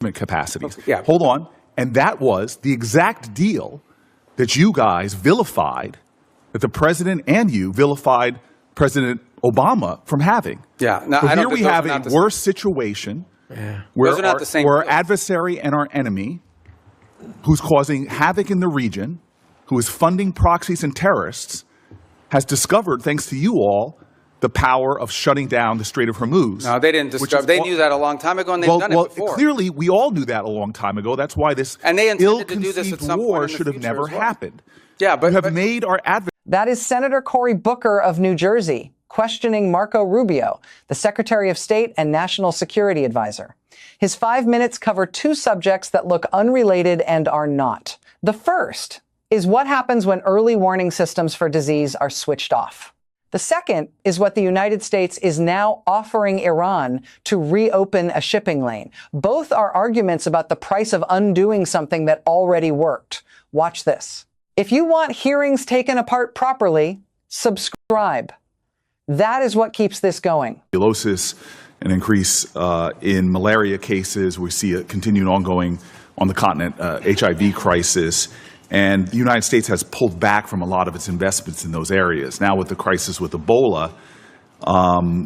capacities. Okay, yeah. Hold on. And that was the exact deal that you guys vilified, that the president and you vilified President Obama from having. Yeah. Now, so I here don't we have a worse situation where our adversary and our enemy, who's causing havoc in the region, who is funding proxies and terrorists, has discovered, thanks to you all, the power of shutting down the Strait of Hormuz. No, they didn't discover. They knew that a long time ago, and they've done it before. Clearly, we all knew that a long time ago. That's why this ill-conceived war should have never happened. Yeah, but you have made our adversary. That is Senator Cory Booker of New Jersey questioning Marco Rubio, the Secretary of State and National Security Advisor. His 5 minutes cover two subjects that look unrelated and are not. The first is what happens when early warning systems for disease are switched off. The second is what the United States is now offering Iran to reopen a shipping lane. Both are arguments about the price of undoing something that already worked. Watch this. If you want hearings taken apart properly, subscribe. That is what keeps this going. Tuberculosis, an increase in malaria cases. We see a continued ongoing on the continent HIV crisis. And the United States has pulled back from a lot of its investments in those areas. Now with the crisis with Ebola,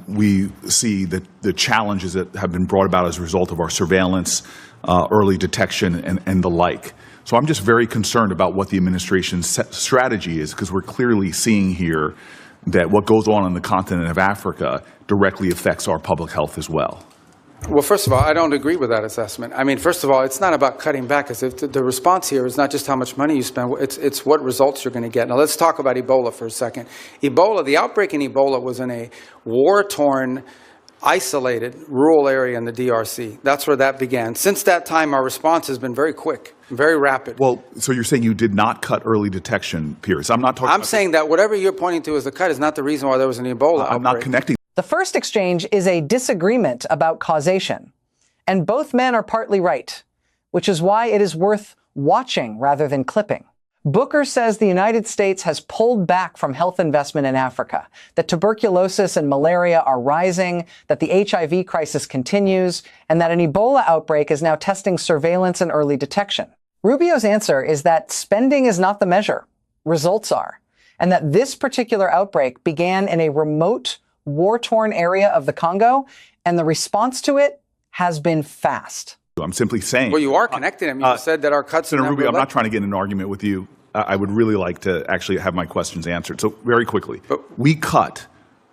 we see that the challenges that have been brought about as a result of our surveillance, early detection, and the like. So I'm just very concerned about what the administration's strategy is, because we're clearly seeing here that what goes on the continent of Africa directly affects our public health as well. Well, first of all, I don't agree with that assessment. I mean, first of all, it's not about cutting back. As if the response here is not just how much money you spend, it's what results you're going to get. Now, let's talk about Ebola for a second. Ebola, the outbreak in Ebola was in a war-torn, isolated rural area in the DRC. That's where that began. Since that time, our response has been very quick, very rapid. Well, so you're saying you did not cut early detection periods. I'm not talking I'm saying that whatever you're pointing to as a cut is not the reason why there was an Ebola outbreak. I'm not connecting. The first exchange is a disagreement about causation, and both men are partly right, which is why it is worth watching rather than clipping. Booker says the United States has pulled back from health investment in Africa, that tuberculosis and malaria are rising, that the HIV crisis continues, and that an Ebola outbreak is now testing surveillance and early detection. Rubio's answer is that spending is not the measure, results are, and that this particular outbreak began in a remote, war-torn area of the Congo, and the response to it has been fast. I'm simply saying. Well, you are connecting them. You said that our cuts. Senator Rubio, I'm not trying to get in an argument with you. I would really like to actually have my questions answered. So very quickly, we cut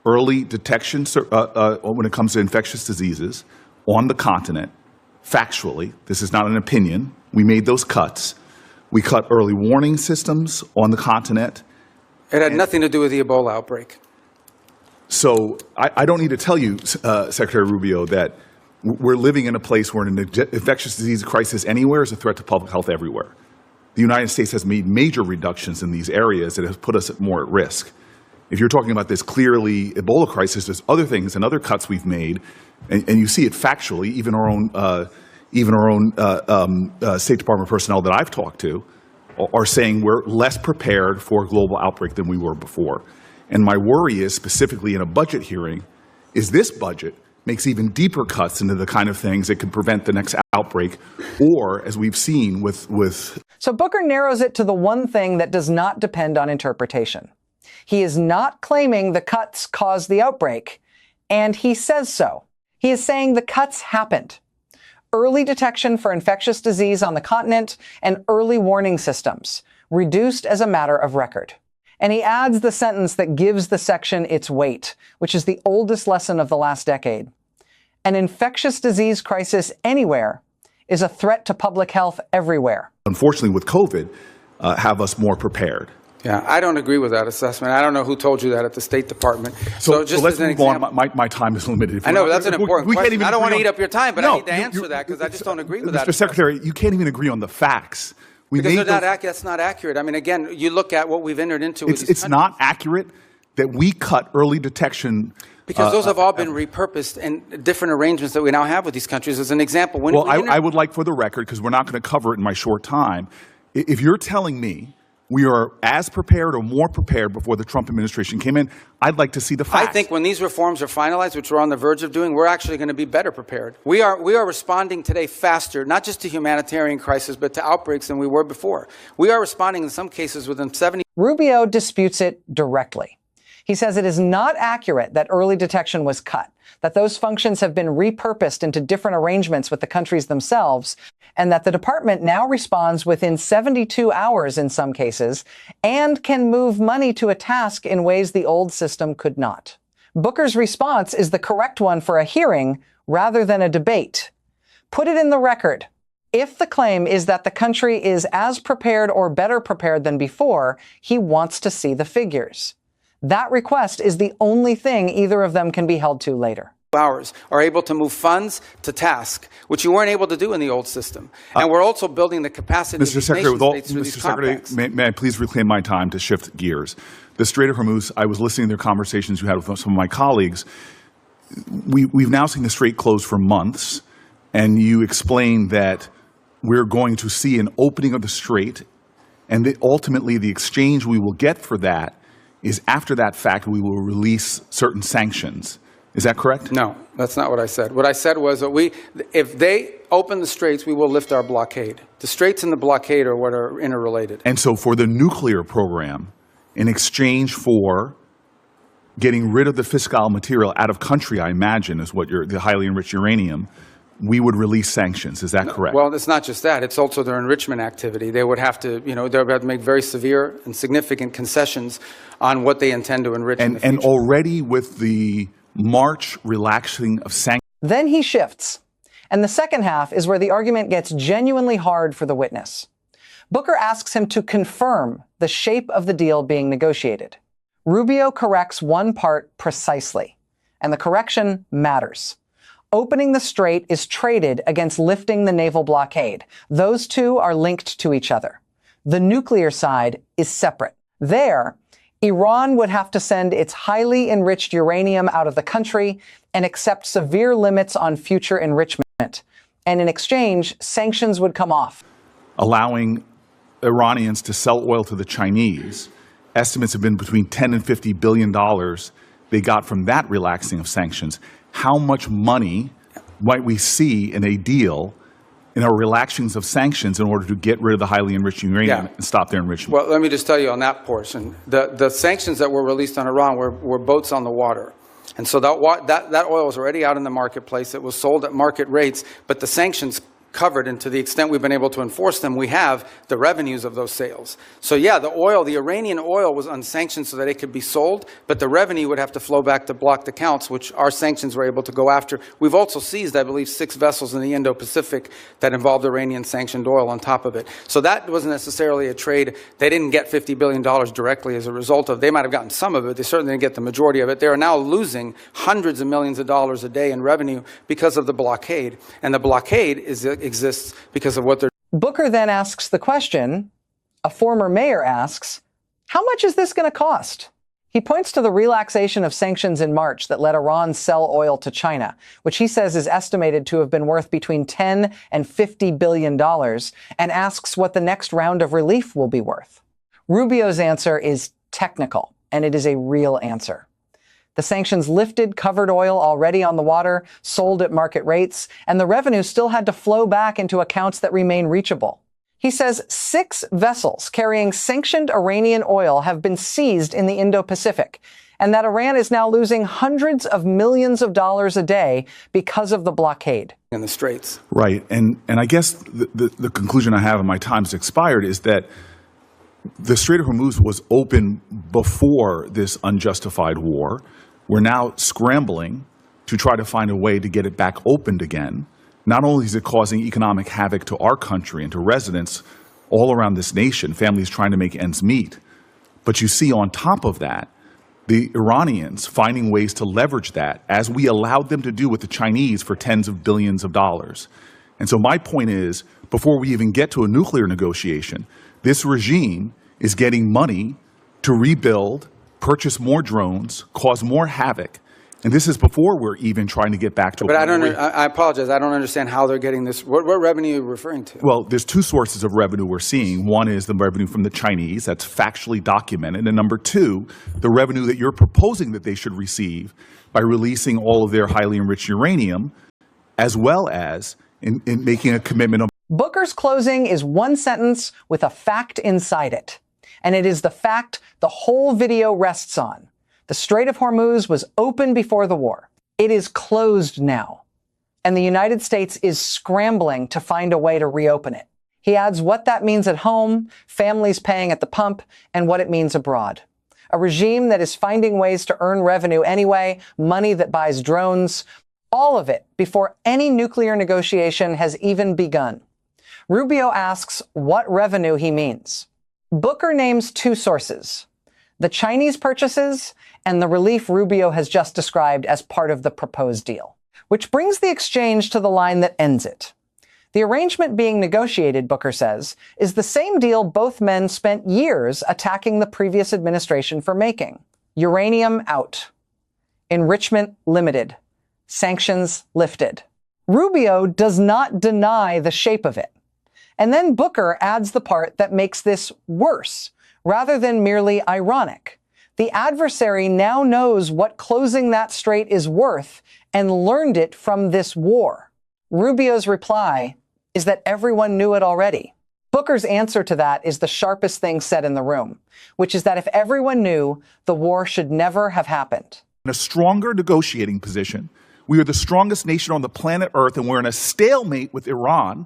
early detection when it comes to infectious diseases on the continent. Factually, this is not an opinion. We made those cuts. We cut early warning systems on the continent. It had nothing to do with the Ebola outbreak. So I don't need to tell you, Secretary Rubio, that we're living in a place where an infectious disease crisis anywhere is a threat to public health everywhere. The United States has made major reductions in these areas that have put us more at risk. If you're talking about this clearly Ebola crisis, there's other things and other cuts we've made, and you see it factually. Even our own State Department personnel that I've talked to are saying we're less prepared for a global outbreak than we were before. And my worry is, specifically in a budget hearing, is this budget makes even deeper cuts into the kind of things that could prevent the next outbreak, or, as we've seen with... So Booker narrows it to the one thing that does not depend on interpretation. He is not claiming the cuts caused the outbreak, and he says so. He is saying the cuts happened. Early detection for infectious disease on the continent and early warning systems, reduced as a matter of record. And he adds the sentence that gives the section its weight, which is the oldest lesson of the last decade. An infectious disease crisis anywhere is a threat to public health everywhere. Unfortunately, with COVID, have us more prepared. Yeah, I don't agree with that assessment. I don't know who told you that at the State Department. So just let's as an move example, on. My time is limited. I know, that's an important question. I don't want to on, eat up your time, but no, I need to answer that because I just don't agree with that. Mr. Secretary, you can't even agree on the facts. Because that's not accurate. I mean, again, you look at what we've entered into with these It's not accurate that we cut early detection. Because those have all been repurposed in different arrangements that we now have with these countries. As an example, I would like, for the record, because we're not going to cover it in my short time, if you're telling me we are as prepared or more prepared before the Trump administration came in. I'd like to see the facts. I think when these reforms are finalized, which we're on the verge of doing, we're actually going to be better prepared. We are responding today faster, not just to humanitarian crisis, but to outbreaks than we were before. We are responding in some cases within 70. Rubio disputes it directly. He says it is not accurate that early detection was cut, that those functions have been repurposed into different arrangements with the countries themselves, and that the department now responds within 72 hours in some cases and can move money to a task in ways the old system could not. Booker's response is the correct one for a hearing rather than a debate. Put it in the record. If the claim is that the country is as prepared or better prepared than before, he wants to see the figures. That request is the only thing either of them can be held to later. Hours are able to move funds to task, which you weren't able to do in the old system. And we're also building the capacity Mr. Secretary, Mr. Secretary, may I please reclaim my time to shift gears? The Strait of Hormuz, I was listening to their conversations you had with some of my colleagues. We've now seen the Strait closed for months, and you explained that we're going to see an opening of the Strait, and that ultimately the exchange we will get for that is after that fact we will release certain sanctions. Is that correct? No, that's not what I said. What I said was that if they open the straits, we will lift our blockade. The straits and the blockade are what are interrelated. And so for the nuclear program, in exchange for getting rid of the fissile material out of country, I imagine, is what the highly enriched uranium, we would release sanctions. Is that correct? Well, it's not just that. It's also their enrichment activity. They would have to, they would have to make very severe and significant concessions on what they intend to enrich in the future. And already with the March relaxing of sanctions. Then he shifts. And the second half is where the argument gets genuinely hard for the witness. Booker asks him to confirm the shape of the deal being negotiated. Rubio corrects one part precisely, and the correction matters. Opening the strait is traded against lifting the naval blockade. Those two are linked to each other. The nuclear side is separate. There, Iran would have to send its highly enriched uranium out of the country and accept severe limits on future enrichment. And in exchange, sanctions would come off. Allowing Iranians to sell oil to the Chinese, estimates have been between $10 and $50 billion they got from that relaxing of sanctions. How much money might we see in a deal in our relaxings of sanctions in order to get rid of the highly enriched uranium and stop their enrichment? Well, let me just tell you on that portion. The sanctions that were released on Iran were boats on the water. And so that oil was already out in the marketplace. It was sold at market rates, but the sanctions covered, and to the extent we've been able to enforce them, we have the revenues of those sales. So yeah, the Iranian oil was unsanctioned so that it could be sold, but the revenue would have to flow back to blocked accounts, which our sanctions were able to go after. We've also seized, I believe, 6 vessels in the Indo-Pacific that involved Iranian sanctioned oil on top of it. So that wasn't necessarily a trade. They didn't get $50 billion directly as a result of. They might have gotten some of it. They certainly didn't get the majority of it. They are now losing hundreds of millions of dollars a day in revenue because of the blockade. And the blockade exists because of what they're. Booker then asks the question, a former mayor asks, how much is this going to cost? He points to the relaxation of sanctions in March that let Iran sell oil to China, which he says is estimated to have been worth between $10 and $50 billion, and asks what the next round of relief will be worth. Rubio's answer is technical, and it is a real answer. The sanctions lifted covered oil already on the water, sold at market rates, and the revenue still had to flow back into accounts that remain reachable. He says 6 vessels carrying sanctioned Iranian oil have been seized in the Indo-Pacific, and that Iran is now losing hundreds of millions of dollars a day because of the blockade. In the straits. Right. And I guess the conclusion I have, and my time's expired, is that the Strait of Hormuz was open before this unjustified war. We're now scrambling to try to find a way to get it back opened again. Not only is it causing economic havoc to our country and to residents all around this nation, families trying to make ends meet, but you see on top of that, the Iranians finding ways to leverage that, as we allowed them to do with the Chinese for tens of billions of dollars. And so my point is, before we even get to a nuclear negotiation, this regime is getting money to rebuild, purchase more drones, cause more havoc, And this is before we're even trying to get back to a But I point don't. where I apologize. I don't understand how they're getting this. What revenue are you referring to? well, there's two sources of revenue we're seeing. One is the revenue from the Chinese, that's factually documented. And number two, the revenue that you're proposing that they should receive by releasing all of their highly enriched uranium, as well as in making a commitment. Booker's closing is one sentence with a fact inside it. And it is the fact the whole video rests on. The Strait of Hormuz was open before the war. It is closed now. And the United States is scrambling to find a way to reopen it. He adds what that means at home, families paying at the pump, and what it means abroad. A regime that is finding ways to earn revenue anyway, money that buys drones, all of it before any nuclear negotiation has even begun. Rubio asks what revenue he means. Booker names two sources: the Chinese purchases and the relief Rubio has just described as part of the proposed deal, which brings the exchange to the line that ends it. The arrangement being negotiated, Booker says, is the same deal both men spent years attacking the previous administration for making. Uranium out. Enrichment limited. Sanctions lifted. Rubio does not deny the shape of it. And then Booker adds the part that makes this worse, rather than merely ironic. The adversary now knows what closing that strait is worth and learned it from this war. Rubio's reply is that everyone knew it already. Booker's answer to that is the sharpest thing said in the room, which is that if everyone knew, the war should never have happened. In a stronger negotiating position, we are the strongest nation on the planet Earth, and we're in a stalemate with Iran.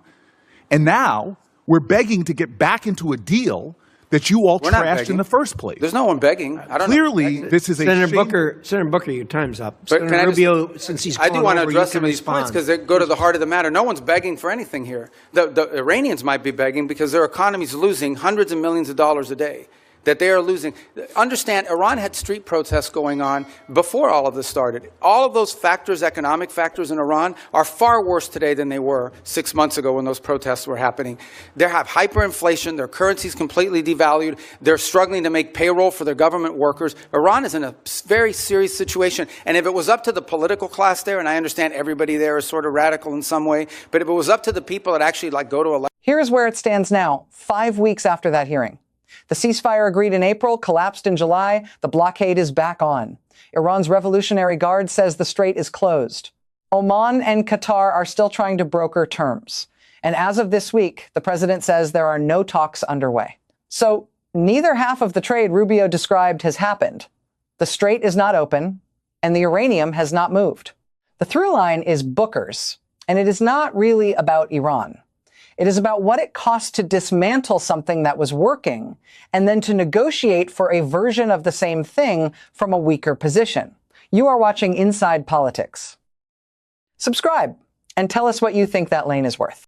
And now we're begging to get back into a deal that you all trashed in the first place. There's no one begging. I don't Clearly, know. this is Senator a Senator Booker, your time's up. But Senator Rubio, since he's I do gone want to over, address you some can of these points respond. because they go to the heart of the matter. No one's begging for anything here. The Iranians might be begging because their economy's losing hundreds of millions of dollars a day. That they are losing. Understand, Iran had street protests going on before all of this started. All of those factors, economic factors in Iran, are far worse today than they were 6 months ago when those protests were happening. They have hyperinflation. Their currency's completely devalued. They're struggling to make payroll for their government workers. Iran is in a very serious situation. And if it was up to the political class there, and I understand everybody there is sort of radical in some way, but if it was up to the people that actually go to election. Here's where it stands now, 5 weeks after that hearing. The ceasefire agreed in April, collapsed in July. The blockade is back on. Iran's Revolutionary Guard says the strait is closed. Oman and Qatar are still trying to broker terms. And as of this week, the president says there are no talks underway. So neither half of the trade Rubio described has happened. The strait is not open, and the uranium has not moved. The through line is Booker's, and it is not really about Iran. It is about what it costs to dismantle something that was working and then to negotiate for a version of the same thing from a weaker position. You are watching Inside Politics. Subscribe and tell us what you think that lane is worth.